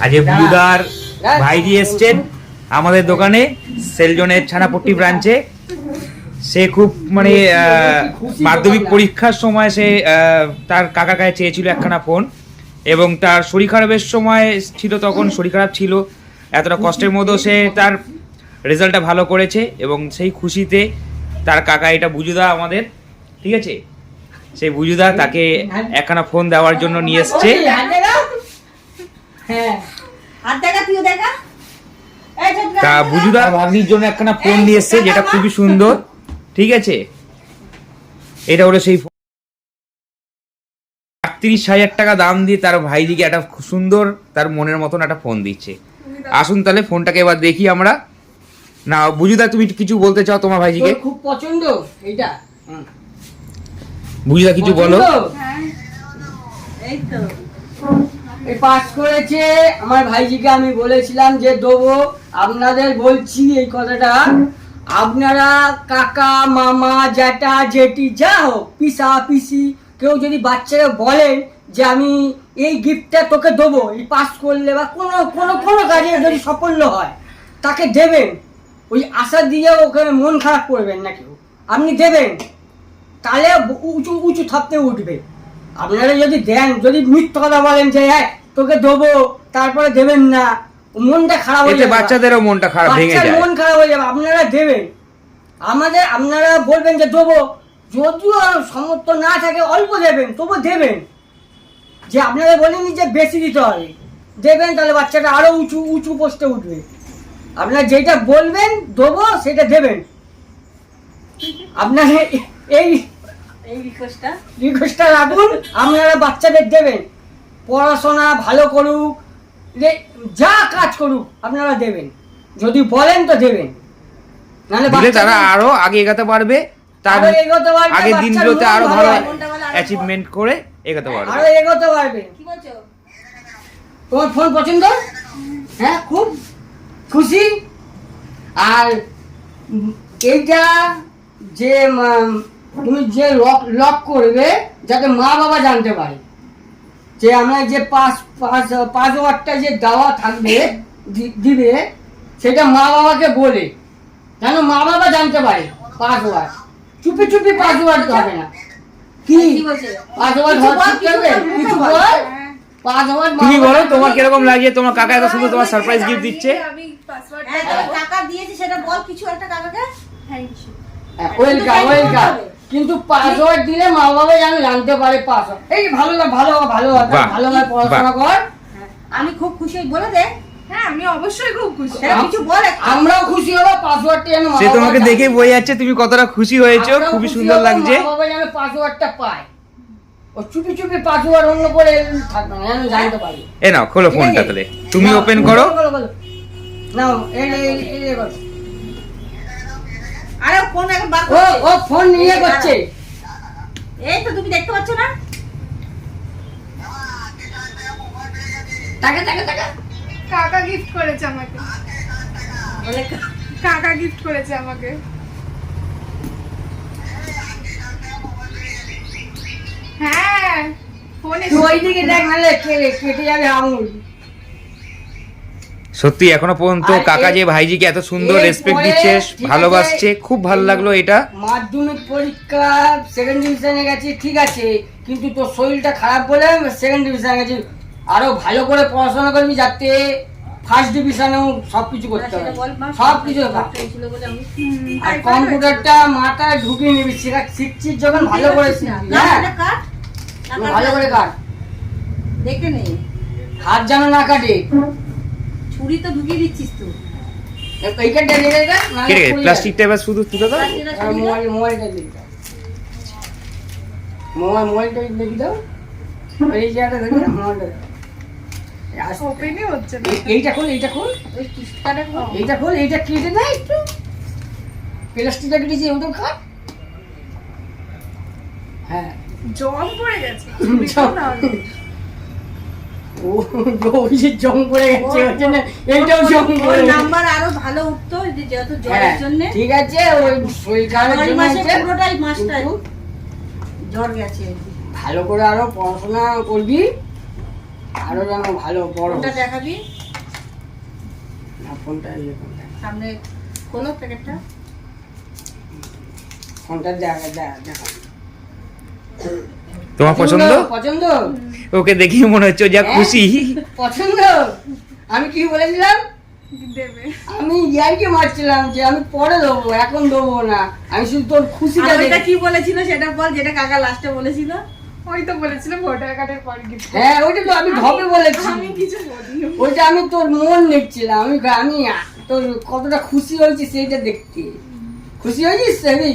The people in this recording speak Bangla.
আজ বুলুদার ভাইজি এসছেন আমাদের দোকানে সেলজনের ছানাপট্টি ব্রাঞ্চে। সে খুব মানে মাধ্যমিক পরীক্ষার সময় সে তার কাকা কাছে চেয়েছিল একখানা ফোন, এবং তার শরীর খারাপের সময় ছিল, তখন শরীর খারাপ ছিল, এতটা কষ্টের মধ্যেও সে তার রেজাল্টটা ভালো করেছে, এবং সেই খুশিতে তার কাকা এটা বুজুদা আমাদের, ঠিক আছে, সেই বুজুদা তাকে একখানা ফোন দেওয়ার জন্য নিয়ে এসছে। তা বুজুদা ভাগ্নির জন্য একখানা ফোন নিয়ে এসছে, যেটা খুবই সুন্দর, ঠিক আছে। এটা হলো সেই 38,000 টাকা দাম দিয়ে তার ভাইজিকে একটা সুন্দর তার মনের মতন একটা ফোন দিচ্ছে। আসুন তাহলে ফোনটাকে এবার দেখি আমরা। না বুজুদা, তুমি কিছু বলতে চাও তোমার ভাইজিকে? খুব পছন্দ এইটা। বুজুদা কিছু বলো। এই তো এই পাস করেছে আমার ভাইজিকে, আমি বলেছিলাম যে দেবো। আপনাদের বলছি এই কথাটা, আপনারা কাকা মামা জ্যাঠা জেঠি যা হোক, পিসা পিসি, কেউ যদি বাচ্চারা বলেন যে আমি এই গিফটটা তোকে দেবো, এই পাস করলে বা কোনো কোনো কোনো কাজে যদি সাফল্য হয় তাকে দেবেন। ওই আশা দিয়ে ওখানে মন খারাপ করবেন না কেউ, আপনি দেবেন, তাহলে উঁচু উঁচু থাকতে উঠবে। আপনারা যদি দেন, যদি মিথ্যা কথা বলেন যে হ্যাঁ তোকে দেবো তারপরে দেবেন না, মনটা খারাপ হয়ে যাবে, বাচ্চাদেরও মনটা খারাপ ভেঙে যায়, মন খারাপ হয়ে যাবে। আপনারা দেবেন, আপনারা বলবেন যে দেবো, যদিও সামর্থ্য না থাকে অল্প দেবেন, তবু দেবেন। যে আপনারা বলেননি যে বেশি দিতে হবে, দেবেন, তাহলে বাচ্চাটা আরো উঁচু উঁচু পোস্টে উঠবে। আপনারা যেটা বলবেন দেবো সেটা দেবেন। আপনারা এই রিকোয়েস্টটা রাখুন, আপনারা বাচ্চাদের দেবেন, পড়াশোনা ভালো করুক, যা কাজ করুক আপনারা দেবেন, যদি বলেন তো দেবেন, নাহলে তারা আরো আগে এগোতে পারবে, তার আগের দিনগুলোতে আরো ভালো অ্যাচিভমেন্ট করে এগোতে পারবে, আরো এগোতে পারবে। কি বলছো? তোমার ফোন পছন্দ? হ্যাঁ, খুব খুশি। আর এইটা যে তুমি যে লক করবে, যাতে মা বাবা জানতে পারে যে আমরা যে পাসওয়ার্ডটা যে দেওয়া থাকবে দিবে, সেটা মা বাবাকে বলে, যেন মা বাবা জানতে পারে পাসওয়ার্ড। চুপি চুপি পাসওয়ার্ড হবে না। কি পাসওয়ার্ড হবে? কিছু বল। পাসওয়ার্ড তুমি বলো, তোমার কিরকম লাগে? তোমার কাকা এত সুন্দর তোমার সারপ্রাইজ গিফট দিচ্ছে। আমি পাসওয়ার্ড টাকা দিয়েছি, সেটা বল কিছু একটা কাকাকে। Thank you. ওয়েলকাম। কিন্তু পাসওয়ার্ড দিলে মা বাবা যেন জানতে পারে পাসওয়ার্ড। এই ভালো ভালোভাবে পড়াশোনা কর। আমি খুব খুশি, বলে দে। হ্যাঁ, আমি অবশ্যই খুব খুশি। কিছু বল। আমরাও খুশি হবো, পাসওয়ার্ডটা যেন সে তোমাকে দেখে বোঝা যাচ্ছে তুমি কতটা খুশি হয়েছো, খুবই সুন্দর লাগছে। মা বাবা যেন পাসওয়ার্ডটা পায়, ও চুপি চুপি পাসওয়ার্ড অন্য করে থাকবে না, যেন জানতে পারি। এ নাও, খোলো ফোনটা তাহলে, তুমি ওপেন করো। নাও, এই করো। আরে ফোন এখন বার করো। ও ফোন নিয়ে করছে। এই তো তুমি দেখতে পাচ্ছ না? টাকা কাকা গিফট করেছে আমাকে। কাকা গিফট করেছে আমাকে। হ্যাঁ, ফোনে ওইদিকে দেখ, নাহলে কেটে যাবে আঙুল। সত্যি এখনো পর্যন্ত কাকা যে ভাইজিকে এত সুন্দর রেসপেক্ট দিচ্ছে, ভালোবাসছে, খুব ভালো লাগলো এটা। মাধ্যমিক পরীক্ষা সেকেন্ড ডিভিশনে গেছে, ঠিক আছে, কিন্তু তোর শরীরটা খারাপ বলে সেকেন্ড ডিভিশনে গেছে। আরো ভালো করে পড়াশোনা করবি, যাতে ফার্স্ট ডিভিশনেও সবকিছু করতে হবে, সবকিছু। আর কম্পিউটারটা মাথায় ঢুকিয়ে নিবি, শিখছিস যখন ভালো করে শিখবি। হ্যাঁ, ভালো করে কাট, দেখে নে, হাত যেন না কাটে। ছুরি তো ঢুকিয়ে দিচ্ছিস তো। এইখানটা রেখে দে, নাহলে প্লাস্টিকটা এবার শুধু তুলে দাও। মোবাইলটা লিখে দাও, মোবাইলটা লিখে দাও। এই জায়গাটা দেখে মোবাইলটা ওপেনই হচ্ছে না। এইটা খোল, এইটা খোল, এইটা খোল, এইটা কেটে দেয় একটু, প্লাস্টিকটা কেটেছি, ওটা খাট। হ্যাঁ, জং পড়ে গেছে। জং পড়ে গেছে, এইটাও জং পড়ে। নাম্বার আরো ভালো উঠতো, যেহেতু জ্বরের জন্য। ঠিক আছে, ওই শরীর খারাপের জন্য পুরোটাই মাসটা জ্বর গেছে। ভালো করে আরো পড়াশোনা করবি, আরো যেন ভালো বড় ফোনটা হোস। দেখাবি না, ফোনটা ইয়ে করতে হবে। সামনে খোলো প্যাকেটটা। ফোনটা দেখা দেখা তোমার পছন্দ? পছন্দ ওকে দেখি মনে হচ্ছে ও যা হ্যাঁ? খুশি। পছন্দ। আমি কি বলেছিলাম? দেবে। আমি ইয়ার্কি মারছিলাম যে আমি পরে দেবো, এখন দেবো না, আমি শুধু তোর খুশিটা আর ওইটা দেখি। কি বলেছিল সেটা বল, যেটা কাকা লাস্টে বলেছিল। ওই তো বলেছিল ভোটার কার্ডের পর গিফট। হ্যাঁ ওইটা তো আমি ঢপে বলেছি। আমি কিছু বলিনি। ওইটা আমি তোর মন দেখছিলাম, আমি তোর কতটা খুশি হয়েছি সেইটা দেখতে। খুশি হয়েছিস সেবি?